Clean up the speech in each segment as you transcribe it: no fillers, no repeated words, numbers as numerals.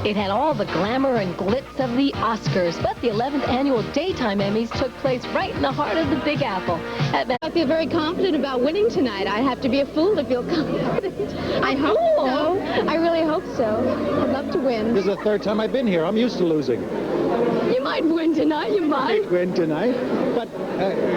It had all the glamour and glitz of the Oscars, but the 11th annual Daytime Emmys took place right in the heart of the Big Apple. I feel very confident about winning tonight. I have to be a fool to feel confident. I hope so. I really hope so. I'd love to win. This is the third time I've been here. I'm used to losing. You might win tonight. You might. Win tonight. But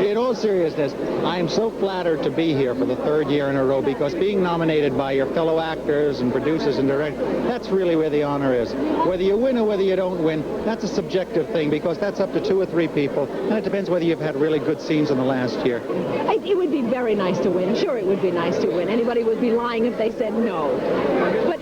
in all seriousness, I am so flattered to be here for the third year in a row, because being nominated by your fellow actors and producers and directors, that's really where the honor is. Whether you win or whether you don't win, that's a subjective thing, because that's up to 2 or 3 people, and it depends whether you've had really good scenes in the last year. It would be very nice to win. Sure, it would be nice to win. Anybody would be lying if they said no. But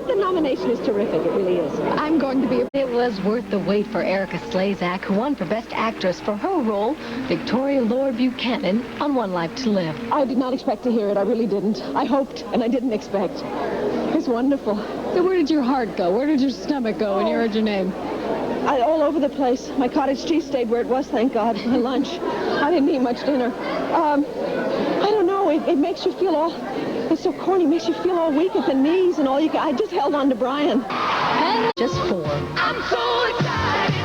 the nomination is terrific. It really is. I'm going to be... It was worth the wait for Erika Slezak, who won for Best Actress for her role, Victoria Lord Buchanan, on One Life to Live. I did not expect to hear it. I really didn't. I hoped, and I didn't expect. It was wonderful. So where did your heart go? Where did your stomach go when you heard your name? All over the place. My cottage cheese stayed where it was, thank God. My lunch. I didn't eat much dinner. I don't know. It makes you feel all... It's so corny. It makes you feel all weak at the knees and all you... I just held on to Brian. And just 4. I'm so excited,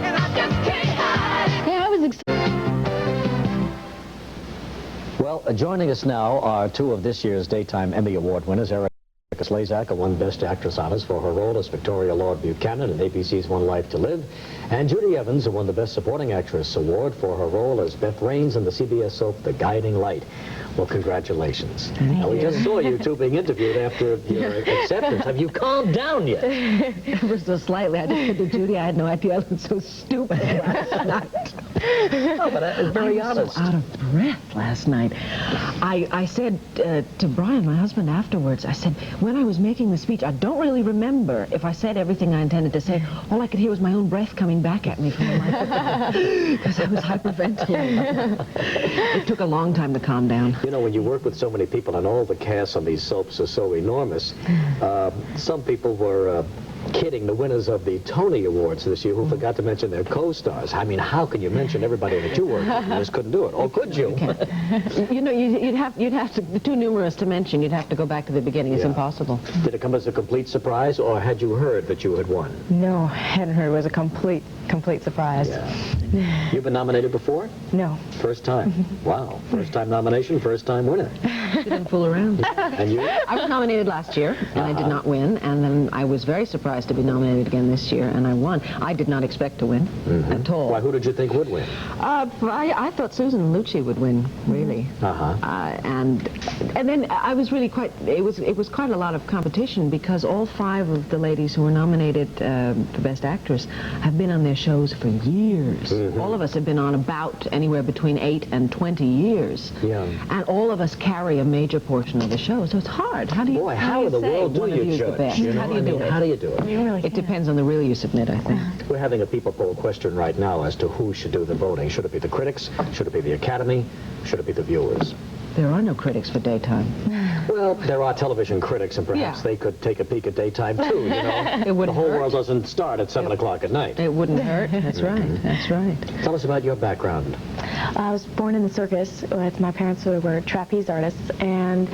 and I just can't hide it. Hey, I was excited. Well, joining us now are 2 of this year's Daytime Emmy Award winners. Erika Slezak, who won Best Actress honors for her role as Victoria Lord Buchanan in ABC's One Life to Live, and Judy Evans, who won the Best Supporting Actress award for her role as Beth Raines in the CBS soap The Guiding Light. Well, congratulations. Now, we just saw you 2 being interviewed after your acceptance. Have you calmed down yet? Ever so slightly. I just said to Judy, I had no idea I was so stupid last night. Oh, but I was very honest. I was so out of breath last night. I said to Brian, my husband, afterwards, I said, when I was making the speech, I don't really remember if I said everything I intended to say. All I could hear was my own breath coming back at me from the microphone because I was hyperventilating. It took a long time to calm down. You know, when you work with so many people and all the casts on these soaps are so enormous, some people were kidding the winners of the Tony Awards this year who forgot to mention their co-stars. I mean, how can you mention everybody that you worked with? You just couldn't do it. Or could you? You know, you'd have to, too numerous to mention. You'd have to go back to the beginning. It's impossible. Did it come as a complete surprise, or had you heard that you had won? No, I hadn't heard. It was a complete surprise. Yeah. You've been nominated before? No. First time? Wow. First time nomination, first time winner. She didn't fool around. And you? I was nominated last year, and I did not win, and then I was very surprised to be nominated again this year, and I won. I did not expect to win at all. Why, who did you think would win? I thought Susan Lucci would win, really. And then I was really quite, it was quite a lot of competition, because all 5 of the ladies who were nominated for Best Actress have been on their shows for years. All of us have been on about anywhere between 8 and 20 years. Yeah. And all of us carry a major portion of the show, so it's hard. How do you, Boy, how in the world do you judge? You know? How do you do it? How do you do it? It depends on the reel you submit, I think. We're having a people poll question right now as to who should do the voting. Should it be the critics? Should it be the Academy? Should it be the viewers? There are no critics for daytime. Well, there are television critics, and perhaps they could take a peek at daytime, too, you know. It wouldn't The whole hurt. world doesn't start at 7 o'clock at night. It wouldn't hurt. That's right. That's right. Tell us about your background. I was born in the circus with my parents who were trapeze artists, and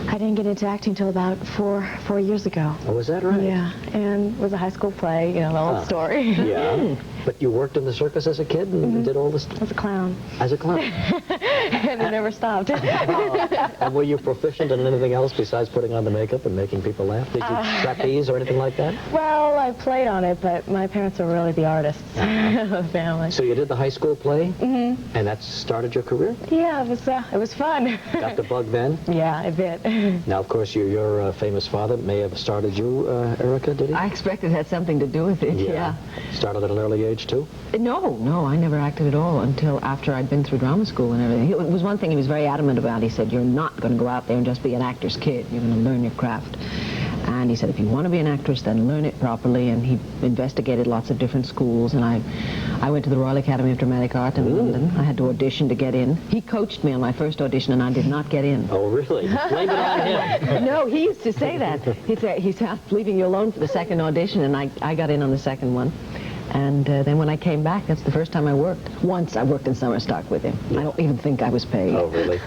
I didn't get into acting until about four years ago. Oh, is that right? Yeah, and it was a high school play, you know, the old story. Yeah. But you worked in the circus as a kid and did all this? As a clown. As a clown? And it never stopped. And were you proficient in anything else besides putting on the makeup and making people laugh? Did you trapeze or anything like that? Well, I played on it, but my parents were really the artists of the family. So you did the high school play? And that started your career? Yeah, it was fun. Got the bug then? Yeah, a bit. Now, of course, your famous father may have started you, Erika, did he? I expect it had something to do with it, yeah. Started at an early age, too? No, I never acted at all until after I'd been through drama school and everything. It was one thing he was very adamant about. He said, you're not going to go out there and just be an actor's kid. You're going to learn your craft. And he said, if you want to be an actress, then learn it properly. And he investigated lots of different schools. And I went to the Royal Academy of Dramatic Art in London. I had to audition to get in. He coached me on my first audition, and I did not get in. Oh, really? Blame it on him. No, he used to say that. He'd say, he's leaving you alone for the second audition, and I got in on the second one. And then when I came back, that's the first time I worked. Once I worked in summer stock with him. I don't even think I was paid. Oh, really?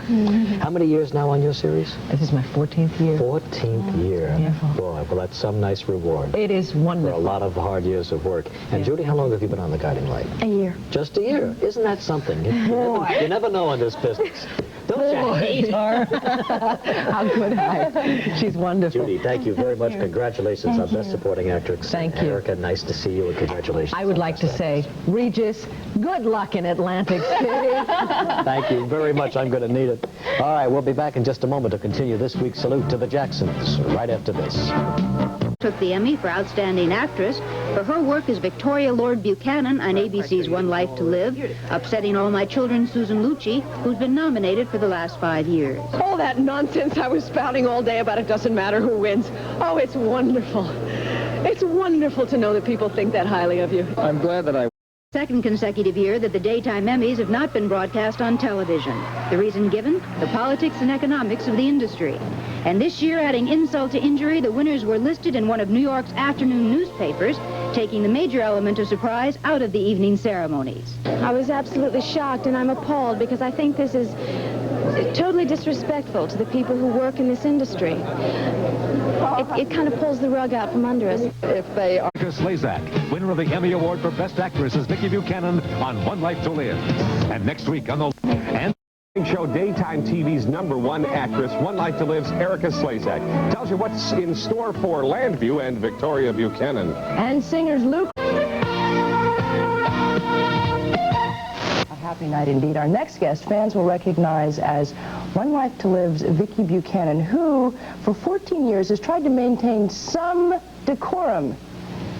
How many years now on your series? This is my 14th year. 14th year. Beautiful. Boy, well, that's some nice reward. It is For wonderful. a lot of hard years of work. And Judy, how long have you been on The Guiding Light? A year. Just a year. Isn't that something? You never know in this business. Don't you hate her? How could I? She's wonderful. Judy, thank you very much. Congratulations on Best Supporting Actress. Thank you. Erika, nice to see you, and congratulations. I would on like Best to Actress. say, Regis, good luck in Atlantic City. Thank you very much. I'm going to need it. All right, we'll be back in just a moment to continue this week's salute to the Jacksons right after this. Took the Emmy for Outstanding Actress for her work as Victoria Lord Buchanan on ABC's One Life to Live, upsetting all my children Susan Lucci, who's been nominated for the last 5 years. All that nonsense I was spouting all day about it doesn't matter who wins. Oh, it's wonderful. It's wonderful to know that people think that highly of you. I'm glad that I... Second consecutive year that the daytime Emmys have not been broadcast on television. The reason given? The politics and economics of the industry. And this year, adding insult to injury, the winners were listed in one of New York's afternoon newspapers, taking the major element of surprise out of the evening ceremonies. I was absolutely shocked, and I'm appalled because I think this is totally disrespectful to the people who work in this industry. It kind of pulls the rug out from under us. If they are... Erika Slezak, winner of the Emmy Award for Best Actress as Viki Buchanan on One Life to Live. And next week on the... And show daytime TV's #1 actress, One Life to Live's Erika Slezak tells you what's in store for Llanview and Victoria Buchanan. And singers Luke. Happy night indeed. Our next guest, fans will recognize as One Life to Live's Viki Buchanan, who, for 14 years, has tried to maintain some decorum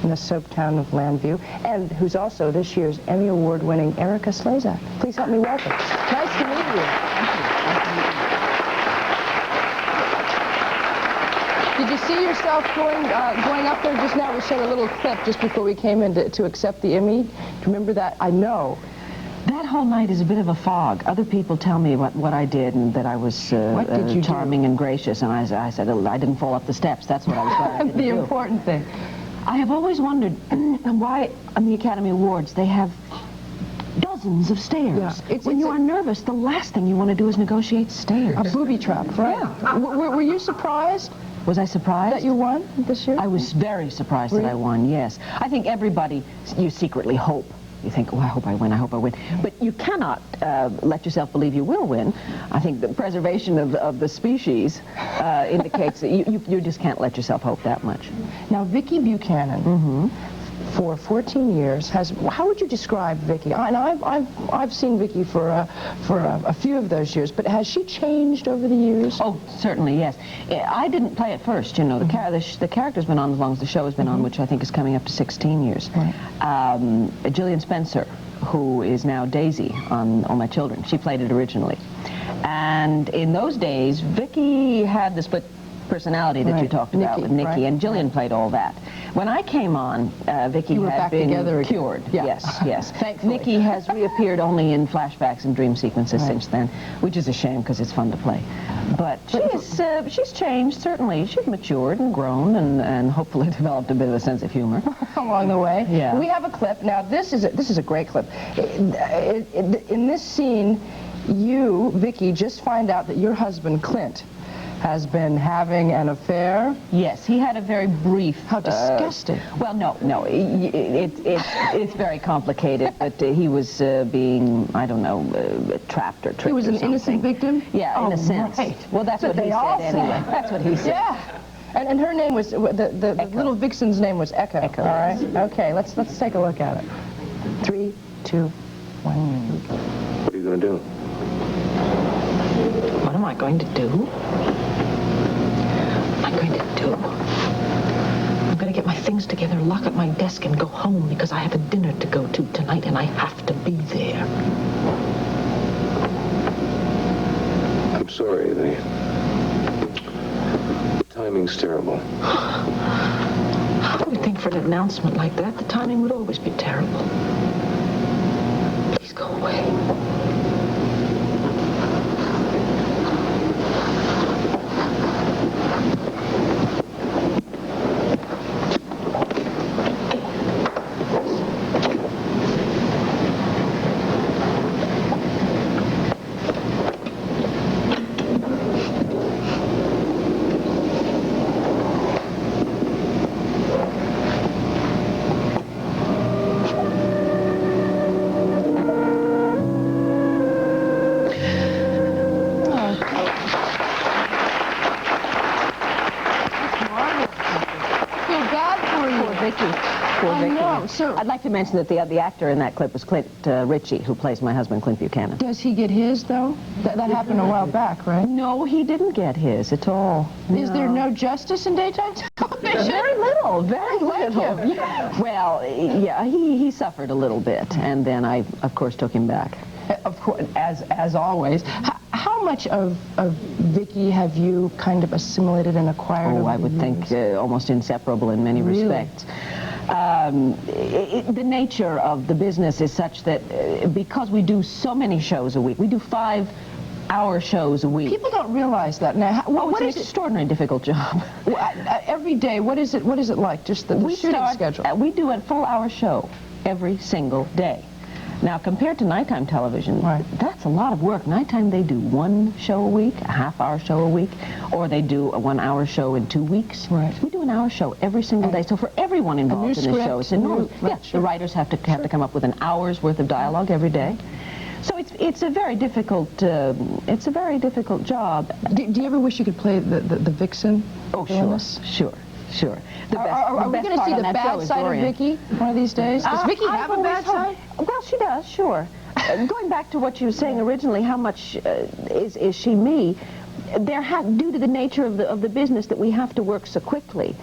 in the soap town of Llanview, and who's also this year's Emmy Award-winning Erika Slezak. Please help me welcome. Nice to meet you. Did you see yourself going up there just now? We showed a little clip just before we came in to accept the Emmy. Do you remember that? I know. That whole night is a bit of a fog. Other people tell me what I did and that I was charming and gracious, and I said, oh, I didn't fall up the steps. That's what I was glad I didn't do. Important thing. I have always wondered why on the Academy Awards they have dozens of stairs. Yeah. When you are nervous, the last thing you want to do is negotiate stairs. A booby trap, right? Yeah. Were you surprised Was I surprised? that you won this year? I was very surprised that I won, yes. I think everybody, you secretly hope. You think, oh, I hope I win, I hope I win. But you cannot let yourself believe you will win. I think the preservation of the species indicates that you just can't let yourself hope that much. Now, Viki Buchanan, for 14 years, how would you describe Viki? And I've seen Viki for a few of those years, but has she changed over the years? Oh, certainly, yes. I didn't play it first, you know. The character's been on as long as the show has been on, which I think is coming up to 16 years. Right. Gillian Spencer, who is now Daisy on All My Children, she played it originally. And in those days, Viki had the split personality that you talked about with Nikki, and Gillian played all that. When I came on, Viki had been cured. Yes, yes. Thankfully. Nikki has reappeared only in flashbacks and dream sequences since then, which is a shame because it's fun to play. But she's changed, certainly. She's matured and grown and hopefully developed a bit of a sense of humor. Along the way. Yeah. We have a clip. Now, this is a great clip. In this scene, you, Viki, just find out that your husband, Clint, has been having an affair. Yes, he had a very brief... How disgusting. Well, no, it's very complicated, but he was being, I don't know, trapped or tricked. He was an innocent victim? Yeah, in a sense. Right. Well, that's what he said anyway. That's what he said. Yeah. And her name was, the little vixen's name was Echo. Echo. All right? Okay, let's take a look at it. 3, 2, 1. What are you going to do? What am I going to do? I'm going to get my things together, lock up my desk, and go home because I have a dinner to go to tonight, and I have to be there. I'm sorry, the timing's terrible. I would think for an announcement like that, the timing would always be terrible. Please go away. Vicky. Poor I Vicky. know. So I'd like to mention that the actor in that clip was Clint Ritchie, who plays my husband, Clint Buchanan. does he get his, though? That happened a while back, right? No, he didn't get his at all. Is there no justice in daytime television? Very little, very like little. him. Yeah. Well, yeah, he suffered a little bit, and then I, of course, took him back. Of course, as always. How much of Viki have you kind of assimilated and acquired? Oh, over I the would years? think almost inseparable in many Really? respects. The nature of the business is such that because we do so many shows a week, we do 5-hour shows a week. People don't realize that. Now, What is an extraordinary difficult job? Every day, what is it like? Just the shooting schedule? We do a full-hour show every single day. Now, compared to nighttime television, that's a lot of work. Nighttime, they do 1 show a week, a half-hour show a week, or they do a 1-hour show in 2 weeks. Right. We do an hour show every single day. So for everyone involved in the show, it's enormous. The writers have to come up with an hour's worth of dialogue every day. So it's a very difficult job. Do you ever wish you could play the vixen? Oh, sure. Are we going to see the bad side of Viki one of these days? Does Viki have a bad side? Well, she does, sure. Going back to what you were saying originally, how much is she me? Due to the nature of the business that we have to work so quickly,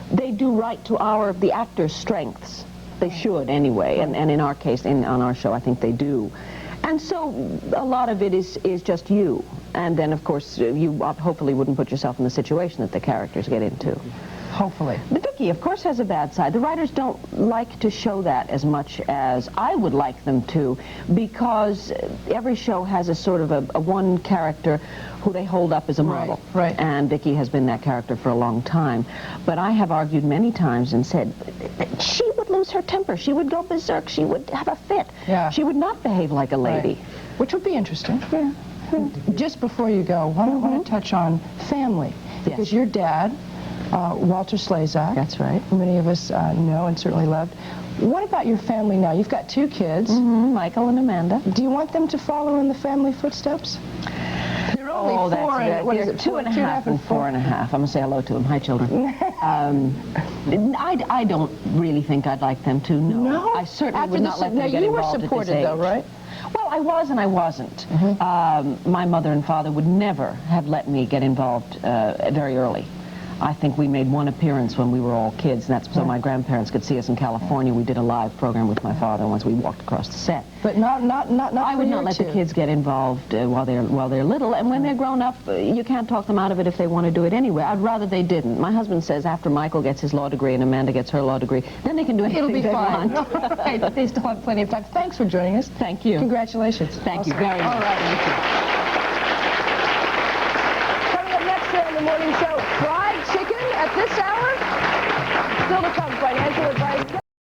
they do right to the actors' strengths. They should anyway, and in our case, on our show, I think they do. And so a lot of it is just you. And then, of course, you hopefully wouldn't put yourself in the situation that the characters get into. Hopefully. But Viki, of course, has a bad side. The writers don't like to show that as much as I would like them to, because every show has a sort of a one character who they hold up as a model. Right. And Viki has been that character for a long time. But I have argued many times and said, she would lose her temper. She would go berserk. She would have a fit. Yeah. She would not behave like a lady. Right. Which would be interesting. Yeah. Just before you go, I want to touch on family. Because your dad, Walter Slezak. That's right. Many of us know and certainly loved. What about your family now? You've got 2 kids. Michael and Amanda. Do you want them to follow in the family footsteps? They're only 4 and, what is it, 2.5 and 4.5. I'm going to say hello to them. Hi, children. I don't really think I'd like them to, no. I certainly would not let them get involved at this age. You were supported, though, right? Well, I was and I wasn't. My mother and father would never have let me get involved very early. I think we made 1 appearance when we were all kids, and that's so my grandparents could see us in California. We did a live program with my father once we walked across the set. But not I would not let the kids get involved while they're little, and when they're grown up, you can't talk them out of it if they want to do it anyway. I'd rather they didn't. My husband says after Michael gets his law degree and Amanda gets her law degree, then they can do anything they want. It'll be fine. Right. They still have plenty of time. Thanks for joining us. Thank you. Congratulations. Thank you very much. All right. Thank you.